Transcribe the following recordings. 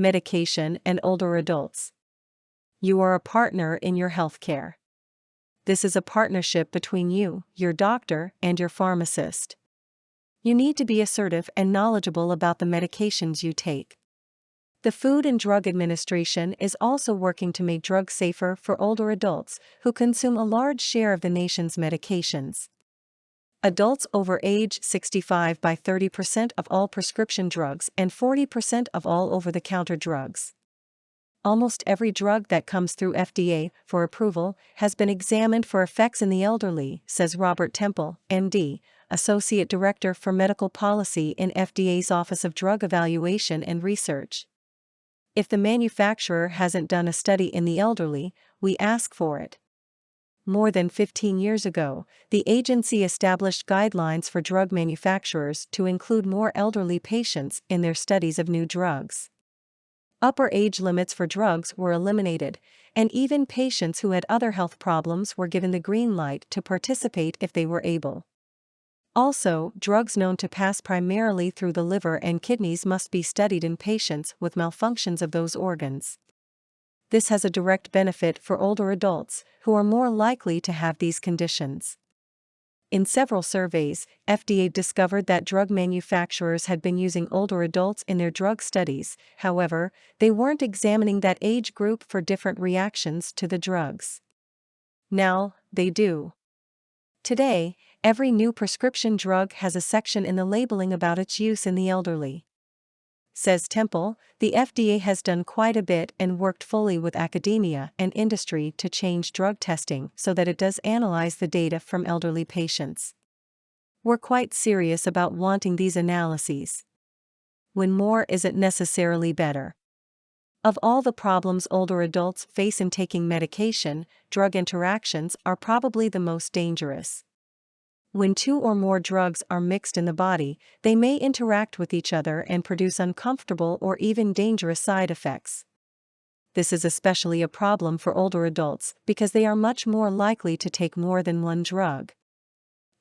medication, and older adults. You are a partner in your healthcare. This is a partnership between you, your doctor, and your pharmacist. You need to be assertive and knowledgeable about the medications you take. The Food and Drug Administration is also working to make drugs safer for older adults who consume a large share of the nation's medications. Adults over age 65 buy 30% of all prescription drugs and 40% of all over-the-counter drugs. Almost every drug that comes through FDA for approval has been examined for effects in the elderly, says Robert Temple, MD, Associate Director for Medical Policy in FDA's Office of Drug Evaluation and Research. If the manufacturer hasn't done a study in the elderly, we ask for it. More than 15 years ago, the agency established guidelines for drug manufacturers to include more elderly patients in their studies of new drugs. Upper age limits for drugs were eliminated, and even patients who had other health problems were given the green light to participate if they were able. Also, drugs known to pass primarily through the liver and kidneys must be studied in patients with malfunctions of those organs. This has a direct benefit for older adults, who are more likely to have these conditions. In several surveys, FDA discovered that drug manufacturers had been using older adults in their drug studies. However, they weren't examining that age group for different reactions to the drugs. Now, they do. Today, every new prescription drug has a section in the labeling about its use in the elderly. Says Temple, the FDA has done quite a bit and worked fully with academia and industry to change drug testing so that it does analyze the data from elderly patients. We're quite serious about wanting these analyses. When more isn't necessarily better. Of all the problems older adults face in taking medication, drug interactions are probably the most dangerous. When two or more drugs are mixed in the body, they may interact with each other and produce uncomfortable or even dangerous side effects. This is especially a problem for older adults because they are much more likely to take more than one drug.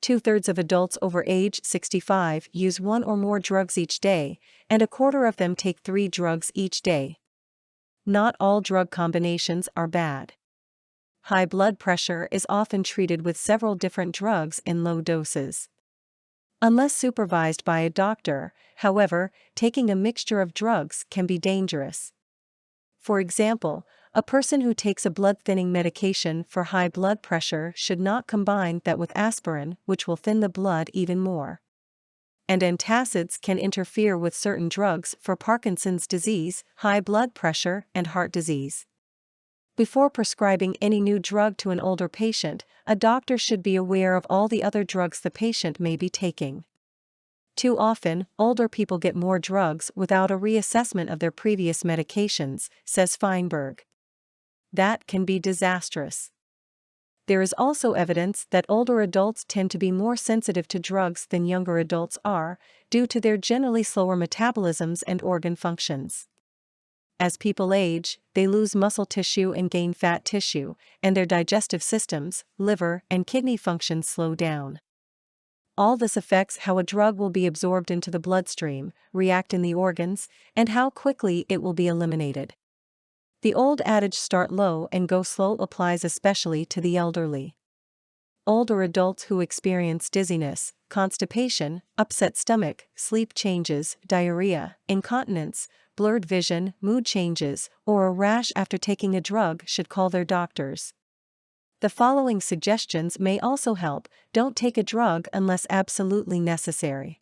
2/3 of adults over age 65 use one or more drugs each day, and 1/4 of them take 3 drugs each day. Not all drug combinations are bad. High blood pressure is often treated with several different drugs in low doses. Unless supervised by a doctor, however, taking a mixture of drugs can be dangerous. For example, a person who takes a blood-thinning medication for high blood pressure should not combine that with aspirin, which will thin the blood even more. And antacids can interfere with certain drugs for Parkinson's disease, high blood pressure, and heart disease. Before prescribing any new drug to an older patient, a doctor should be aware of all the other drugs the patient may be taking. Too often, older people get more drugs without a reassessment of their previous medications, says Feinberg. That can be disastrous. There is also evidence that older adults tend to be more sensitive to drugs than younger adults are, due to their generally slower metabolisms and organ functions. As people age, they lose muscle tissue and gain fat tissue, and their digestive systems, liver, and kidney functions slow down. All this affects how a drug will be absorbed into the bloodstream, react in the organs, and how quickly it will be eliminated. The old adage "start low and go slow" applies especially to the elderly. Older adults who experience dizziness, constipation, upset stomach, sleep changes, diarrhea, incontinence, blurred vision, mood changes, or a rash after taking a drug should call their doctors. The following suggestions may also help. Don't take a drug unless absolutely necessary.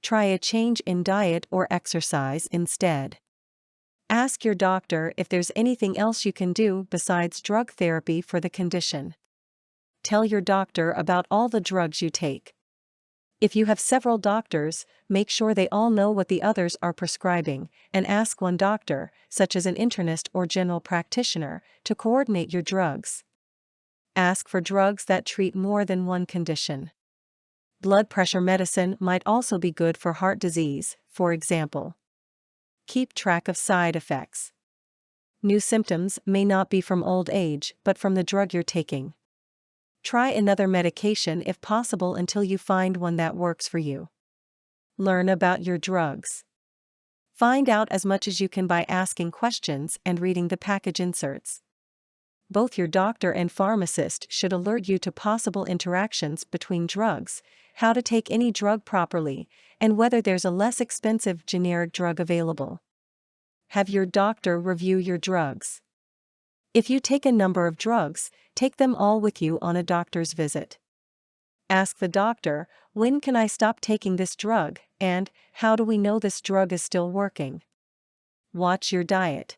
Try a change in diet or exercise instead. Ask your doctor if there's anything else you can do besides drug therapy for the condition. Tell your doctor about all the drugs you take. If you have several doctors, make sure they all know what the others are prescribing, and ask one doctor, such as an internist or general practitioner, to coordinate your drugs. Ask for drugs that treat more than one condition. Blood pressure medicine might also be good for heart disease, for example. Keep track of side effects. New symptoms may not be from old age but from the drug you're taking. Try another medication if possible until you find one that works for you. Learn about your drugs. Find out as much as you can by asking questions and reading the package inserts. Both your doctor and pharmacist should alert you to possible interactions between drugs, how to take any drug properly, and whether there's a less expensive generic drug available. Have your doctor review your drugs. If you take a number of drugs, take them all with you on a doctor's visit. Ask the doctor, when can I stop taking this drug, and how do we know this drug is still working? Watch your diet.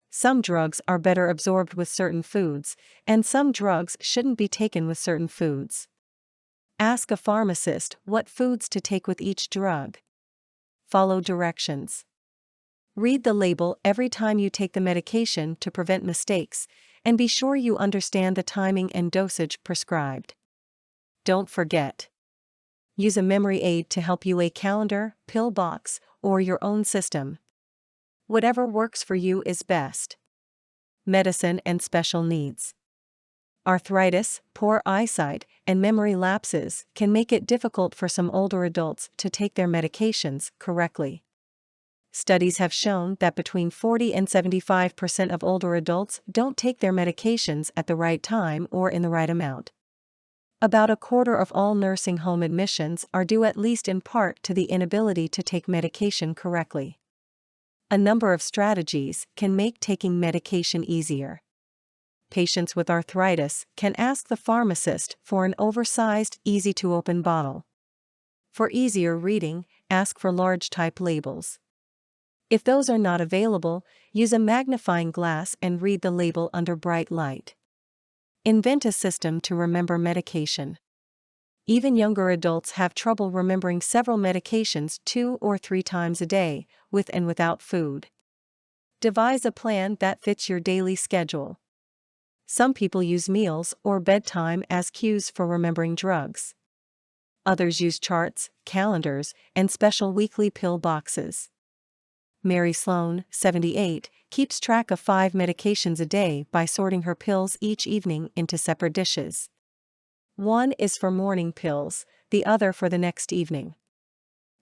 Some drugs are better absorbed with certain foods, and some drugs shouldn't be taken with certain foods. Ask a pharmacist what foods to take with each drug. Follow directions. Read the label every time you take the medication to prevent mistakes, and be sure you understand the timing and dosage prescribed. Don't forget. Use a memory aid to help you, a calendar, pill box, or your own system. Whatever works for you is best. Medicine and special needs. Arthritis, poor eyesight, and memory lapses can make it difficult for some older adults to take their medications correctly. Studies have shown that between 40 and 75% of older adults don't take their medications at the right time or in the right amount. About a quarter of all nursing home admissions are due at least in part to the inability to take medication correctly. A number of strategies can make taking medication easier. Patients with arthritis can ask the pharmacist for an oversized, easy-to-open bottle. For easier reading, ask for large type labels. If those are not available, use a magnifying glass and read the label under bright light. Invent a system to remember medication. Even younger adults have trouble remembering several medications 2 or 3 times a day, with and without food. Devise a plan that fits your daily schedule. Some people use meals or bedtime as cues for remembering drugs. Others use charts, calendars, and special weekly pill boxes. Mary Sloan, 78, keeps track of 5 medications a day by sorting her pills each evening into separate dishes. One is for morning pills, the other for the next evening.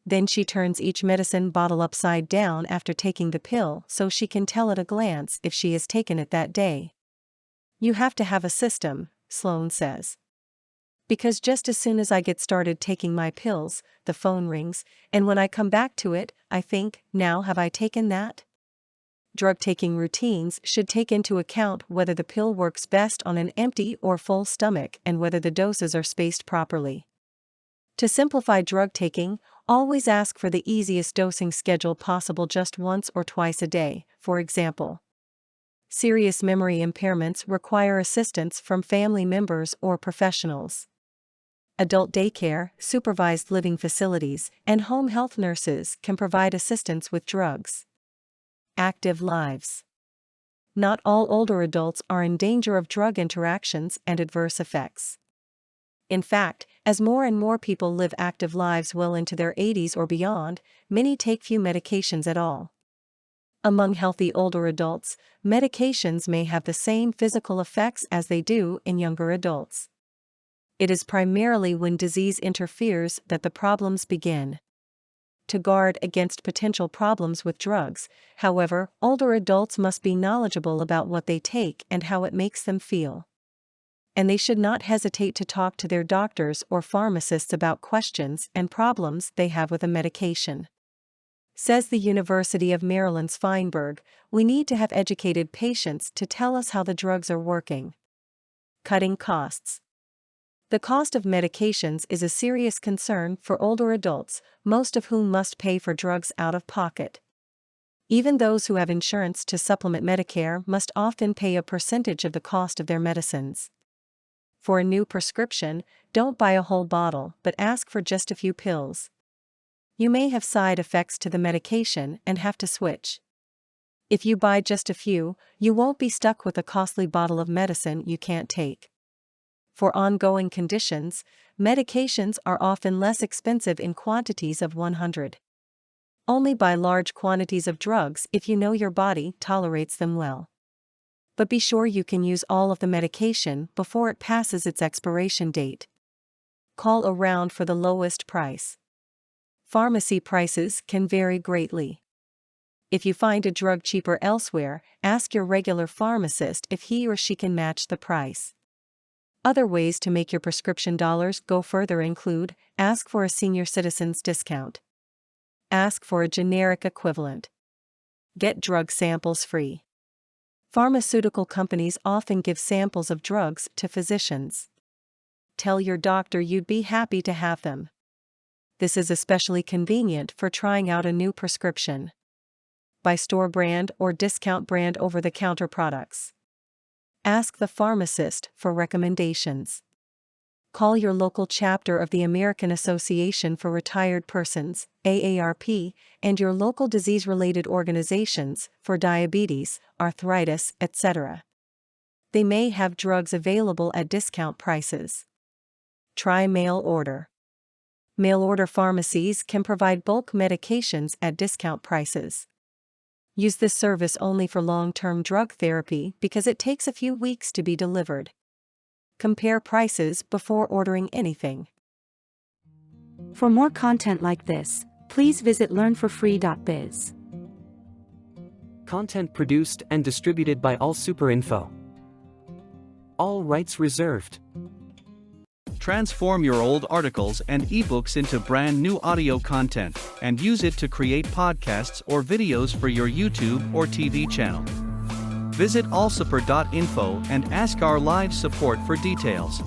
Then she turns each medicine bottle upside down after taking the pill so she can tell at a glance if she has taken it that day. You have to have a system, Sloan says. Because just as soon as I get started taking my pills, the phone rings, and when I come back to it, I think, now have I taken that? Drug-taking routines should take into account whether the pill works best on an empty or full stomach and whether the doses are spaced properly. To simplify drug taking, always ask for the easiest dosing schedule possible, just once or twice a day, for example. Serious memory impairments require assistance from family members or professionals. Adult daycare, supervised living facilities, and home health nurses can provide assistance with drugs. Active lives. Not all older adults are in danger of drug interactions and adverse effects. In fact, as more and more people live active lives well into their 80s or beyond, many take few medications at all. Among healthy older adults, medications may have the same physical effects as they do in younger adults. It is primarily when disease interferes that the problems begin. To guard against potential problems with drugs, however, older adults must be knowledgeable about what they take and how it makes them feel. And they should not hesitate to talk to their doctors or pharmacists about questions and problems they have with a medication. Says the University of Maryland's Feinberg, we need to have educated patients to tell us how the drugs are working. Cutting costs. The cost of medications is a serious concern for older adults, most of whom must pay for drugs out of pocket. Even those who have insurance to supplement Medicare must often pay a percentage of the cost of their medicines. For a new prescription, don't buy a whole bottle but ask for just a few pills. You may have side effects to the medication and have to switch. If you buy just a few, you won't be stuck with a costly bottle of medicine you can't take. For ongoing conditions, medications are often less expensive in quantities of 100. Only buy large quantities of drugs if you know your body tolerates them well. But be sure you can use all of the medication before it passes its expiration date. Call around for the lowest price. Pharmacy prices can vary greatly. If you find a drug cheaper elsewhere, ask your regular pharmacist if he or she can match the price. Other ways to make your prescription dollars go further include: ask for a senior citizen's discount. Ask for a generic equivalent. Get drug samples free. Pharmaceutical companies often give samples of drugs to physicians. Tell your doctor you'd be happy to have them. This is especially convenient for trying out a new prescription. Buy store brand or discount brand over-the-counter products. Ask the pharmacist for recommendations. Call your local chapter of the American Association for Retired Persons, AARP, and your local disease-related organizations for diabetes, arthritis, etc. They may have drugs available at discount prices. Try mail order. Mail order pharmacies can provide bulk medications at discount prices. Use this service only for long-term drug therapy because it takes a few weeks to be delivered. Compare prices before ordering anything. For more content like this, please visit learnforfree.biz. Content produced and distributed by AllSuperInfo. All rights reserved. Transform your old articles and ebooks into brand new audio content and use it to create podcasts or videos for your YouTube or TV channel. Visit allsuper.info and ask our live support for details.